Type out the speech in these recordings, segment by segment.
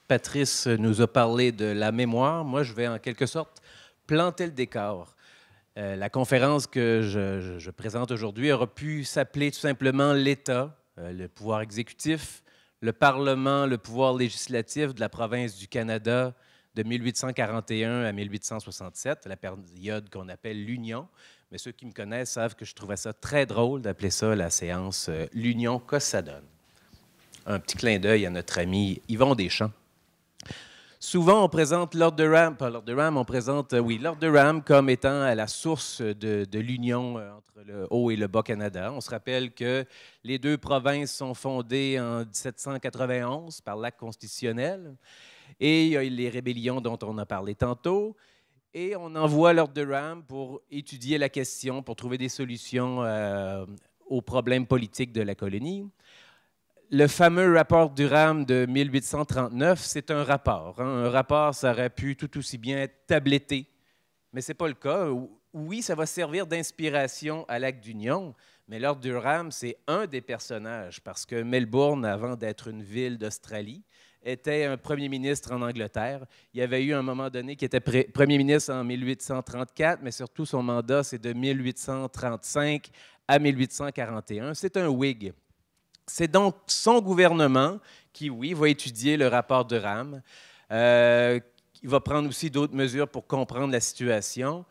Patrice nous a parlé de la mémoire. Moi, je vais en quelque sorte planter le décor. La conférence que je présente aujourd'hui aura pu s'appeler tout simplement l'État, le pouvoir exécutif, le Parlement, le pouvoir législatif de la province du Canada de 1841 à 1867, la période qu'on appelle l'Union. Mais ceux qui me connaissent savent que je trouvais ça très drôle d'appeler ça la séance l'Union, qu'est-ce que ça donne? Un petit clin d'œil à notre ami Yvon Deschamps. Souvent, on présente Lord Durham, pas Lord Durham, on présente, Lord Durham comme étant à la source de l'union entre le Haut et le Bas-Canada. On se rappelle que les deux provinces sont fondées en 1791 par l'acte constitutionnel et il y a les rébellions dont on a parlé tantôt. Et on envoie Lord Durham pour étudier la question, pour trouver des solutions aux problèmes politiques de la colonie. Le fameux rapport Durham de 1839, c'est un rapport. Un rapport, ça aurait pu tout aussi bien être tabletté, mais ce n'est pas le cas. Oui, ça va servir d'inspiration à l'Acte d'Union, mais Lord Durham, c'est un des personnages, parce que Melbourne, avant d'être une ville d'Australie, était un premier ministre en Angleterre. Il y avait eu un moment donné qui était premier ministre en 1834, mais surtout son mandat, c'est de 1835 à 1841. C'est un Whig. C'est donc son gouvernement qui, oui, va étudier le rapport Durham. Il va prendre aussi d'autres mesures pour comprendre la situation.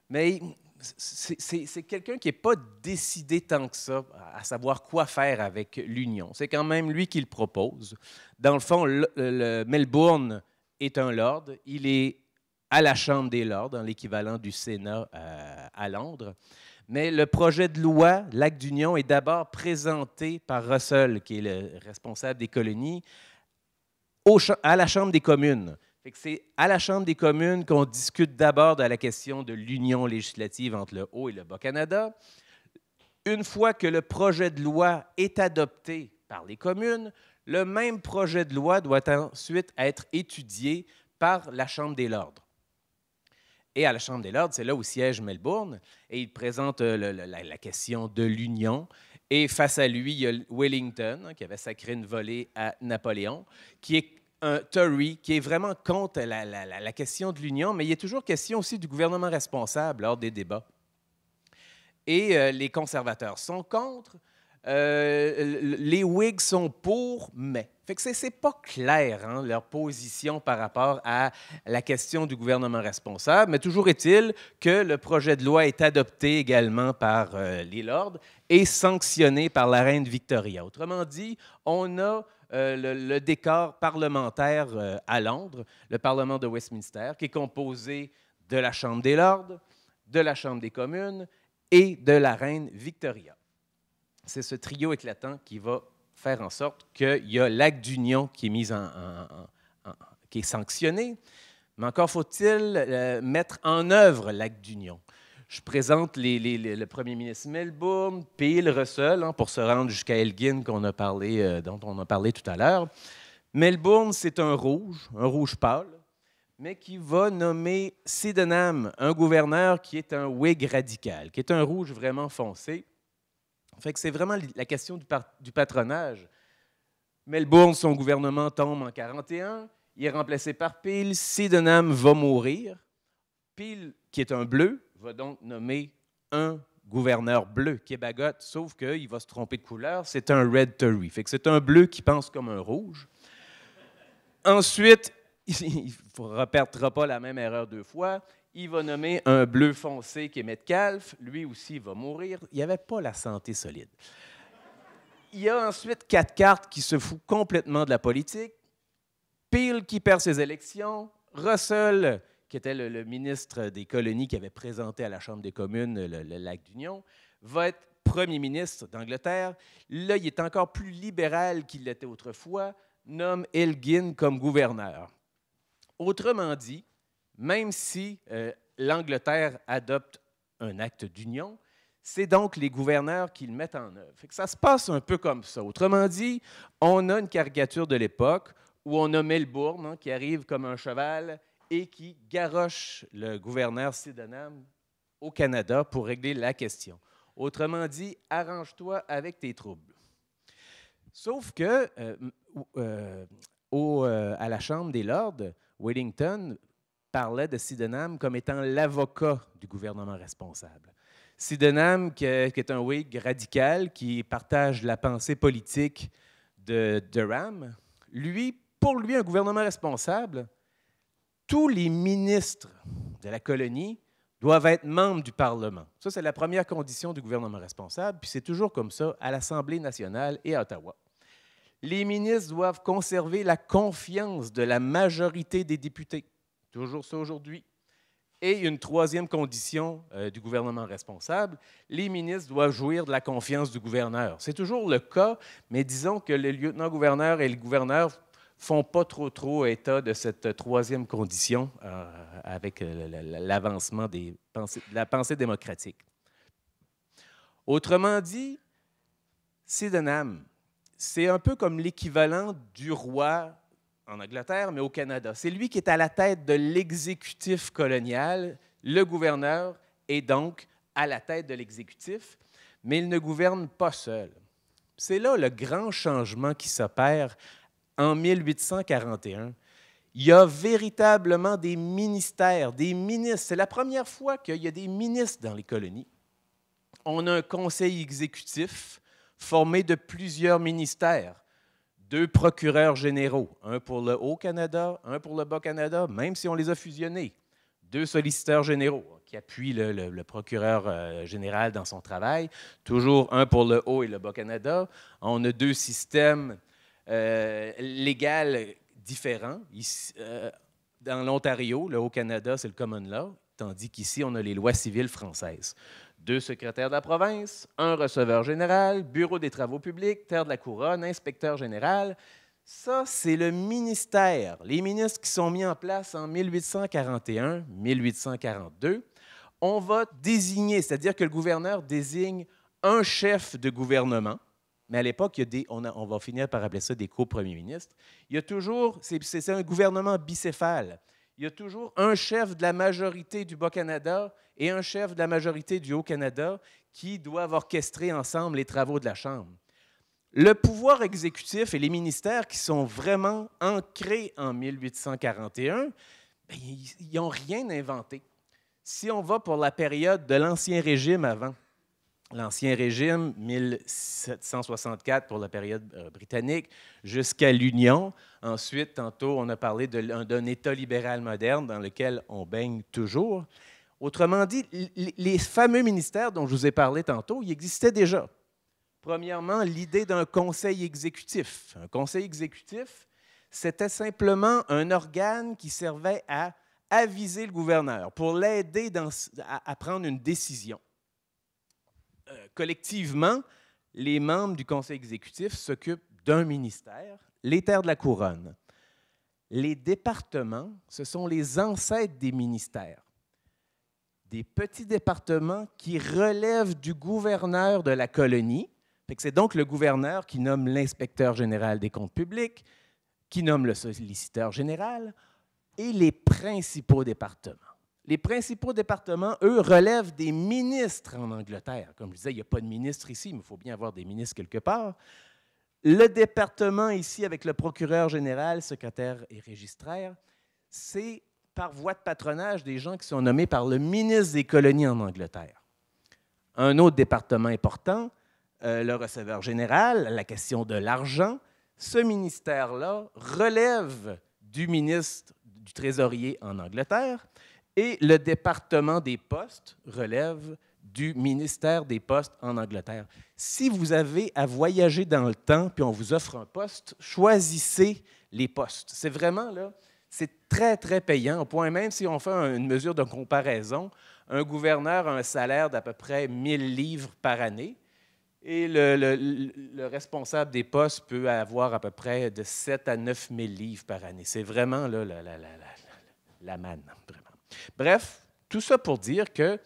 Mais c'est quelqu'un qui n'est pas décidé tant que ça à savoir quoi faire avec l'Union. C'est quand même lui qui le propose. Dans le fond, Melbourne est un lord. Il est à la Chambre des lords, dans l'équivalent du Sénat à Londres. Mais le projet de loi, l'Acte d'Union, est d'abord présenté par Russell, qui est le responsable des colonies, à la Chambre des communes. C'est à la Chambre des communes qu'on discute d'abord de la question de l'union législative entre le Haut et le Bas-Canada. Une fois que le projet de loi est adopté par les communes, le même projet de loi doit ensuite être étudié par la Chambre des lords. Et à la Chambre des lords, c'est là où siège Melbourne, et il présente la question de l'union. Et face à lui, il y a Wellington, qui avait sacré une volée à Napoléon, qui est un Tory, qui est vraiment contre la question de l'union, mais il est toujours question aussi du gouvernement responsable lors des débats. Et les conservateurs sont contre. Les Whigs sont pour, mais. Fait que c'est pas clair, hein, leur position par rapport à la question du gouvernement responsable, mais toujours est-il que le projet de loi est adopté également par les lords et sanctionné par la reine Victoria. Autrement dit, on a le décor parlementaire à Londres, le Parlement de Westminster, qui est composé de la Chambre des lords, de la Chambre des communes et de la reine Victoria. C'est ce trio éclatant qui va faire en sorte qu'il y a l'acte d'union qui est mis qui est sanctionné, mais encore faut-il mettre en œuvre l'acte d'union. Je présente le premier ministre Melbourne, Peel, Russell, pour se rendre jusqu'à Elgin dont on a parlé tout à l'heure. Melbourne, c'est un rouge pâle, mais qui va nommer Sydenham, un gouverneur qui est un Whig radical, qui est un rouge vraiment foncé. Fait que c'est vraiment la question du patronage. Melbourne, son gouvernement tombe en 1941. Il est remplacé par Peel. Sydenham va mourir. Peel, qui est un bleu, va donc nommer un gouverneur bleu qui est bagotte, sauf qu'il va se tromper de couleur. C'est un Red Tory. Fait que c'est un bleu qui pense comme un rouge. Ensuite, il ne répétera pas la même erreur deux fois. Il va nommer un bleu foncé qui est Metcalfe. Lui aussi va mourir. Il n'y avait pas la santé solide. Il y a ensuite 4 cartes qui se foutent complètement de la politique. Peel qui perd ses élections. Russell, qui était le ministre des colonies qui avait présenté à la Chambre des communes l'acte d'union, va être premier ministre d'Angleterre. Là, il est encore plus libéral qu'il l'était autrefois, nomme Elgin comme gouverneur. Autrement dit, même si l'Angleterre adopte un acte d'union, c'est donc les gouverneurs qui le mettent en œuvre. Fait que ça se passe un peu comme ça. Autrement dit, on a une caricature de l'époque où on a Melbourne qui arrive comme un cheval et qui garroche le gouverneur Sydenham au Canada pour régler la question. Autrement dit, arrange-toi avec tes troubles. Sauf que à la Chambre des Lords, Wellington parlait de Sydenham comme étant l'avocat du gouvernement responsable. Sydenham, qui est un Whig radical, qui partage la pensée politique de Durham, pour lui, un gouvernement responsable, tous les ministres de la colonie doivent être membres du Parlement. Ça, c'est la première condition du gouvernement responsable, puis c'est toujours comme ça à l'Assemblée nationale et à Ottawa. Les ministres doivent conserver la confiance de la majorité des députés. Toujours ça aujourd'hui. Et une troisième condition du gouvernement responsable, les ministres doivent jouir de la confiance du gouverneur. C'est toujours le cas, mais disons que le lieutenant-gouverneur et le gouverneur ne font pas trop état de cette troisième condition avec l'avancement de la pensée démocratique. Autrement dit, Sydenham, c'est un peu comme l'équivalent du roi en Angleterre, mais au Canada. C'est lui qui est à la tête de l'exécutif colonial. Le gouverneur est donc à la tête de l'exécutif, mais il ne gouverne pas seul. C'est là le grand changement qui s'opère en 1841. Il y a véritablement des ministères, des ministres. C'est la première fois qu'il y a des ministres dans les colonies. On a un conseil exécutif formé de plusieurs ministères. 2 procureurs généraux, un pour le Haut-Canada, un pour le Bas-Canada, même si on les a fusionnés. 2 solliciteurs généraux qui appuient le procureur général dans son travail. Toujours un pour le Haut et le Bas-Canada. On a 2 systèmes légaux différents. Ici, dans l'Ontario, le Haut-Canada, c'est le common law, tandis qu'ici, on a les lois civiles françaises. 2 secrétaires de la province, un receveur général, bureau des travaux publics, terre de la couronne, inspecteur général. Ça, c'est le ministère. Les ministres qui sont mis en place en 1841, 1842, on va désigner, c'est-à-dire que le gouverneur désigne un chef de gouvernement, mais à l'époque, on va finir par appeler ça des co-premiers ministres. Il y a toujours, c'est un gouvernement bicéphale. Il y a toujours un chef de la majorité du Bas-Canada et un chef de la majorité du Haut-Canada qui doivent orchestrer ensemble les travaux de la Chambre. Le pouvoir exécutif et les ministères qui sont vraiment ancrés en 1841, bien, ils n'ont rien inventé. Si on va pour la période de l'Ancien Régime avant, l'Ancien Régime, 1764 pour la période britannique, jusqu'à l'Union. Ensuite, tantôt, on a parlé d'un État libéral moderne dans lequel on baigne toujours. Autrement dit, les fameux ministères dont je vous ai parlé tantôt, ils existaient déjà. Premièrement, l'idée d'un conseil exécutif. Un conseil exécutif, c'était simplement un organe qui servait à aviser le gouverneur pour l'aider à prendre une décision. Collectivement, les membres du conseil exécutif s'occupent d'un ministère, les terres de la couronne. Les départements, ce sont les ancêtres des ministères. Des petits départements qui relèvent du gouverneur de la colonie. C'est donc le gouverneur qui nomme l'inspecteur général des comptes publics, qui nomme le solliciteur général, et les principaux départements. Les principaux départements, eux, relèvent des ministres en Angleterre. Comme je disais, il n'y a pas de ministre ici, mais il faut bien avoir des ministres quelque part. Le département ici, avec le procureur général, secrétaire et registraire, c'est par voie de patronage des gens qui sont nommés par le ministre des colonies en Angleterre. Un autre département important, le receveur général, la question de l'argent, ce ministère-là relève du ministre du Trésorier en Angleterre. Et le département des postes relève du ministère des Postes en Angleterre. Si vous avez à voyager dans le temps puis on vous offre un poste, choisissez les postes. C'est vraiment là, c'est très, très payant. Au point même, si on fait une mesure de comparaison, un gouverneur a un salaire d'à peu près 1000 livres par année et le responsable des postes peut avoir à peu près de 7 à 9 000 livres par année. C'est vraiment là, la manne, vraiment. Bref, tout ça pour dire que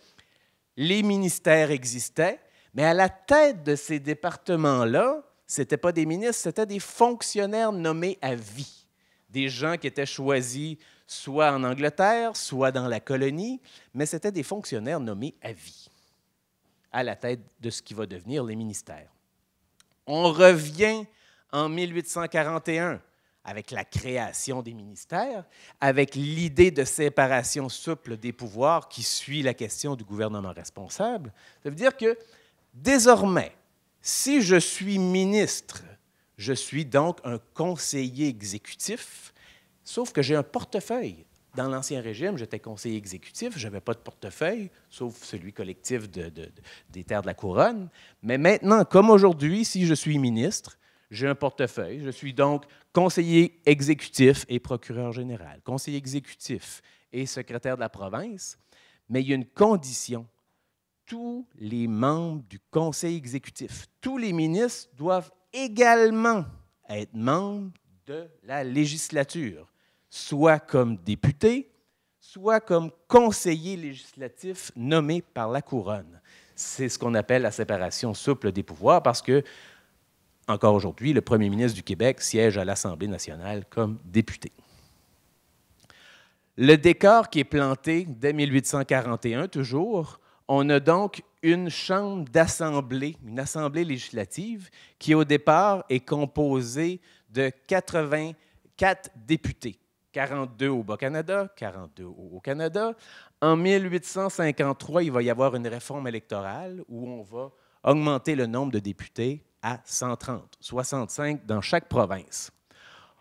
les ministères existaient, mais à la tête de ces départements-là, ce n'étaient pas des ministres, c'était des fonctionnaires nommés à vie. Des gens qui étaient choisis soit en Angleterre, soit dans la colonie, mais c'était des fonctionnaires nommés à vie, à la tête de ce qui va devenir les ministères. On revient en 1841 avec la création des ministères, avec l'idée de séparation souple des pouvoirs qui suit la question du gouvernement responsable. Ça veut dire que désormais, si je suis ministre, je suis donc un conseiller exécutif, sauf que j'ai un portefeuille. Dans l'Ancien Régime, j'étais conseiller exécutif, je n'avais pas de portefeuille, sauf celui collectif des terres de la couronne. Mais maintenant, comme aujourd'hui, si je suis ministre, j'ai un portefeuille. Je suis donc conseiller exécutif et procureur général, conseiller exécutif et secrétaire de la province. Mais il y a une condition. Tous les membres du conseil exécutif, tous les ministres doivent également être membres de la législature, soit comme député, soit comme conseiller législatif nommé par la couronne. C'est ce qu'on appelle la séparation souple des pouvoirs parce que, encore aujourd'hui, le premier ministre du Québec siège à l'Assemblée nationale comme député. Le décor qui est planté dès 1841, toujours, on a donc une chambre d'assemblée, une assemblée législative qui, au départ, est composée de 84 députés. 42 au Bas-Canada, 42 au Canada. En 1853, il va y avoir une réforme électorale où on va augmenter le nombre de députés à 130, 65 dans chaque province.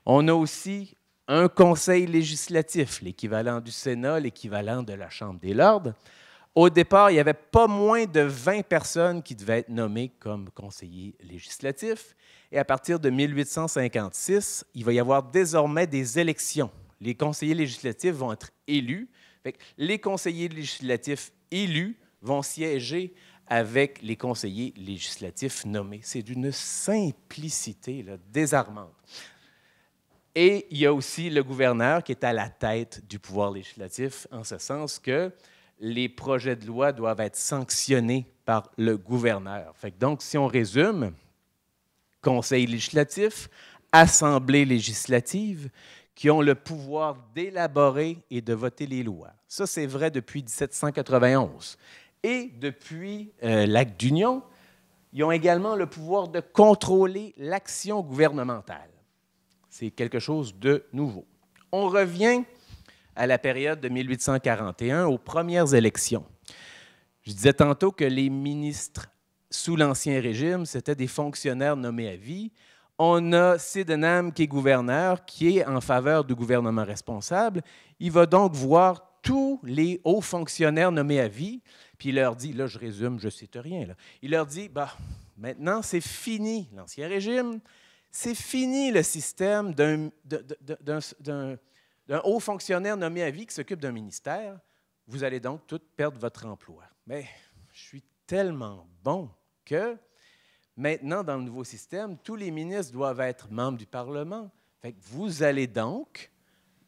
On a aussi un conseil législatif, l'équivalent du Sénat, l'équivalent de la Chambre des Lords. Au départ, il n'y avait pas moins de 20 personnes qui devaient être nommées comme conseillers législatifs. Et à partir de 1856, il va y avoir désormais des élections. Les conseillers législatifs vont être élus. Les conseillers législatifs élus vont siéger avec les conseillers législatifs nommés. C'est d'une simplicité là, désarmante. Et il y a aussi le gouverneur qui est à la tête du pouvoir législatif, en ce sens que les projets de loi doivent être sanctionnés par le gouverneur. Donc, si on résume, conseil législatif, assemblée législative, qui ont le pouvoir d'élaborer et de voter les lois. Ça, c'est vrai depuis 1791. Et depuis l'Acte d'Union, ils ont également le pouvoir de contrôler l'action gouvernementale. C'est quelque chose de nouveau. On revient à la période de 1841, aux premières élections. Je disais tantôt que les ministres sous l'Ancien Régime, c'était des fonctionnaires nommés à vie. On a Sydenham qui est gouverneur, qui est en faveur du gouvernement responsable. Il va donc voir tous les hauts fonctionnaires nommés à vie, puis il leur dit, là je résume, je ne cite rien, là. Il leur dit, bah, maintenant c'est fini l'Ancien Régime, c'est fini le système d'un haut fonctionnaire nommé à vie qui s'occupe d'un ministère, vous allez donc tous perdre votre emploi. Mais je suis tellement bon que maintenant, dans le nouveau système, tous les ministres doivent être membres du Parlement. Fait que vous allez donc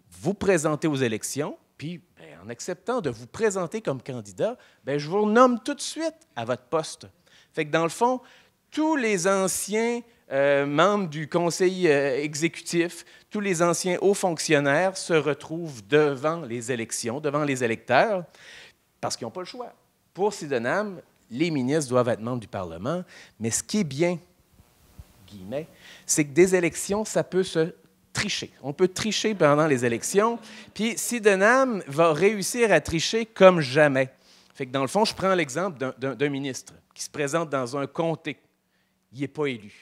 vous présenter aux élections, puis en acceptant de vous présenter comme candidat, je vous nomme tout de suite à votre poste. Fait que dans le fond, tous les anciens membres du conseil exécutif, tous les anciens hauts fonctionnaires se retrouvent devant les élections, devant les électeurs, parce qu'ils n'ont pas le choix. Pour Sydenham, les ministres doivent être membres du Parlement, mais ce qui est bien, guillemets, c'est que des élections, ça peut se tricher. On peut tricher pendant les élections, puis Sydenham va réussir à tricher comme jamais. Fait que dans le fond, je prends l'exemple d'un ministre qui se présente dans un comté. Il n'est pas élu.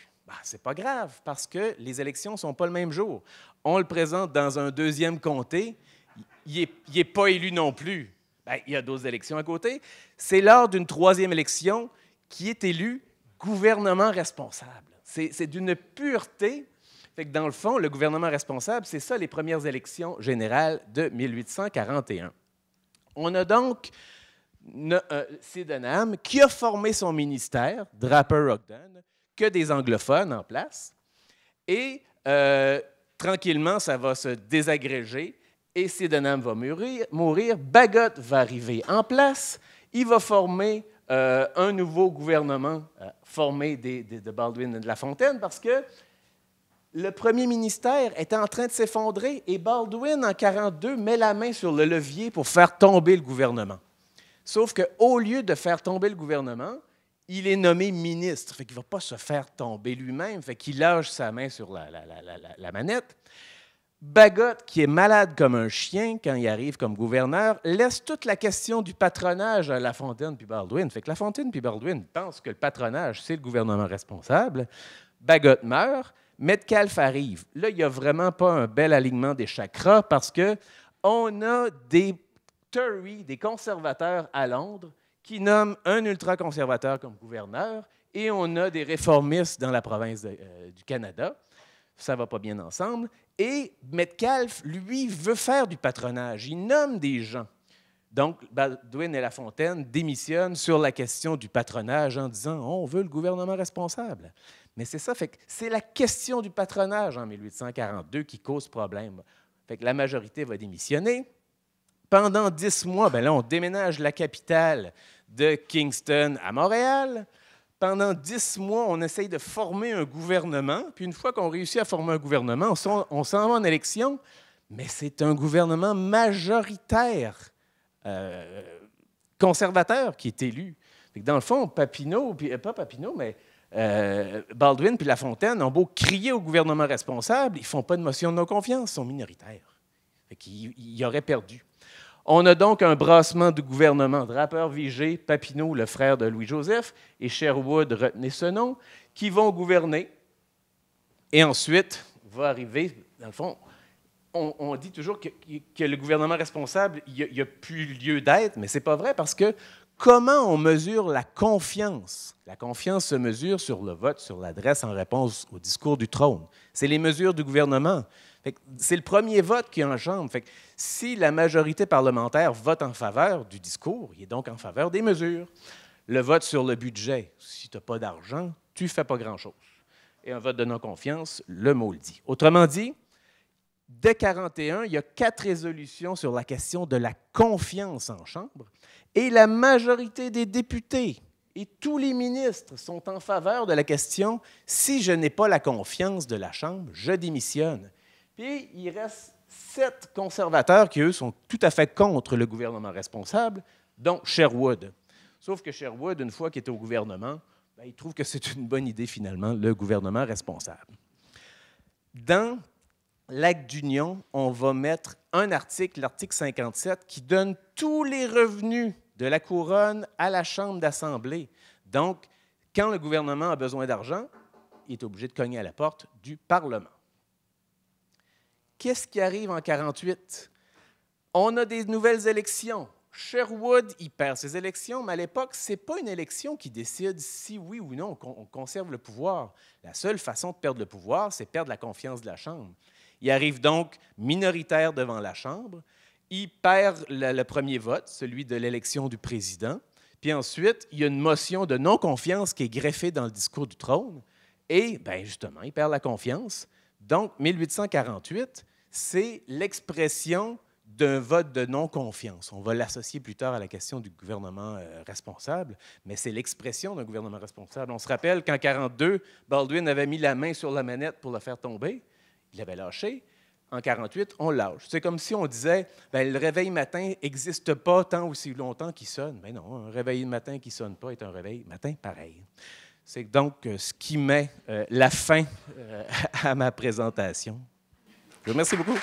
C'est pas grave, parce que les élections ne sont pas le même jour. On le présente dans un deuxième comté, il n'est pas élu non plus. Il y a d'autres élections à côté. C'est lors d'une troisième élection qui est élu gouvernement responsable. C'est d'une pureté. Fait que dans le fond, le gouvernement responsable, c'est ça les premières élections générales de 1841. On a donc Sydenham qui a formé son ministère, Draper-Ogden, que des anglophones en place. Et tranquillement, ça va se désagréger. Et Sydenham va mourir, Bagot va arriver en place, il va former un nouveau gouvernement formé de Baldwin et de La Fontaine parce que le premier ministère était en train de s'effondrer et Baldwin, en 1942, met la main sur le levier pour faire tomber le gouvernement. Sauf qu'au lieu de faire tomber le gouvernement, il est nommé ministre, fait qu'il ne va pas se faire tomber lui-même, fait qu'il lâche sa main sur la manette. Bagot, qui est malade comme un chien quand il arrive comme gouverneur, laisse toute la question du patronage à Lafontaine puis Baldwin. Fait que Lafontaine puis Baldwin pensent que le patronage, c'est le gouvernement responsable. Bagot meurt, Metcalfe arrive. Là, il n'y a vraiment pas un bel alignement des chakras parce qu'on a des Tories, des conservateurs à Londres, qui nomment un ultra-conservateur comme gouverneur, et on a des réformistes dans la province du Canada. Ça ne va pas bien ensemble. Et Metcalfe, lui, veut faire du patronage. Il nomme des gens. Donc, Baldwin et Lafontaine démissionnent sur la question du patronage en disant « on veut le gouvernement responsable ». Mais c'est ça, fait que c'est la question du patronage en 1842 qui cause problème. Fait que la majorité va démissionner. Pendant 10 mois, bien là, on déménage la capitale de Kingston à Montréal. Pendant 10 mois, on essaye de former un gouvernement. Puis une fois qu'on réussit à former un gouvernement, on s'en va en élection. Mais c'est un gouvernement majoritaire conservateur qui est élu. Fait que dans le fond, Papineau, pas Papineau, mais Baldwin puis Lafontaine ont beau crier au gouvernement responsable, ils ne font pas de motion de non-confiance, ils sont minoritaires. Fait qu'ils auraient perdu. On a donc un brassement du gouvernement, Draper-Vigée, Papineau, le frère de Louis-Joseph, et Sherwood, retenez ce nom, qui vont gouverner. Et ensuite, va arriver, dans le fond, on dit toujours que le gouvernement responsable, il n'y a plus lieu d'être, mais ce n'est pas vrai parce que comment on mesure la confiance? La confiance se mesure sur le vote, sur l'adresse en réponse au discours du trône. C'est les mesures du gouvernement. C'est le premier vote qui est en chambre. Fait que si la majorité parlementaire vote en faveur du discours, il est donc en faveur des mesures. Le vote sur le budget, si tu n'as pas d'argent, tu ne fais pas grand-chose. Et un vote de non-confiance, le mot le dit. Autrement dit, dès 1941, il y a 4 résolutions sur la question de la confiance en Chambre, et la majorité des députés et tous les ministres sont en faveur de la question « si je n'ai pas la confiance de la Chambre, je démissionne ». Puis, il reste 7 conservateurs qui, eux, sont tout à fait contre le gouvernement responsable, dont Sherwood. Sauf que Sherwood, une fois qu'il est au gouvernement, bien, il trouve que c'est une bonne idée, finalement, le gouvernement responsable. Dans l'Acte d'Union, on va mettre un article, l'article 57, qui donne tous les revenus de la couronne à la Chambre d'Assemblée. Donc, quand le gouvernement a besoin d'argent, il est obligé de cogner à la porte du Parlement. Qu'est-ce qui arrive en 1948? On a des nouvelles élections. Sherwood, il perd ses élections, mais à l'époque, ce n'est pas une élection qui décide si oui ou non on conserve le pouvoir. La seule façon de perdre le pouvoir, c'est perdre la confiance de la Chambre. Il arrive donc minoritaire devant la Chambre. Il perd le premier vote, celui de l'élection du président. Puis ensuite, il y a une motion de non-confiance qui est greffée dans le discours du trône. Et, bien justement, il perd la confiance. Donc, 1848, c'est l'expression d'un vote de non-confiance. On va l'associer plus tard à la question du gouvernement responsable, mais c'est l'expression d'un gouvernement responsable. On se rappelle qu'en 1942, Baldwin avait mis la main sur la manette pour le faire tomber. Il l'avait lâché. En 1948, on lâche. C'est comme si on disait bien, le réveil matin n'existe pas tant aussi longtemps qu'il sonne. Mais non, un réveil matin qui ne sonne pas est un réveil matin pareil. C'est donc ce qui met la fin à ma présentation. Je vous remercie beaucoup.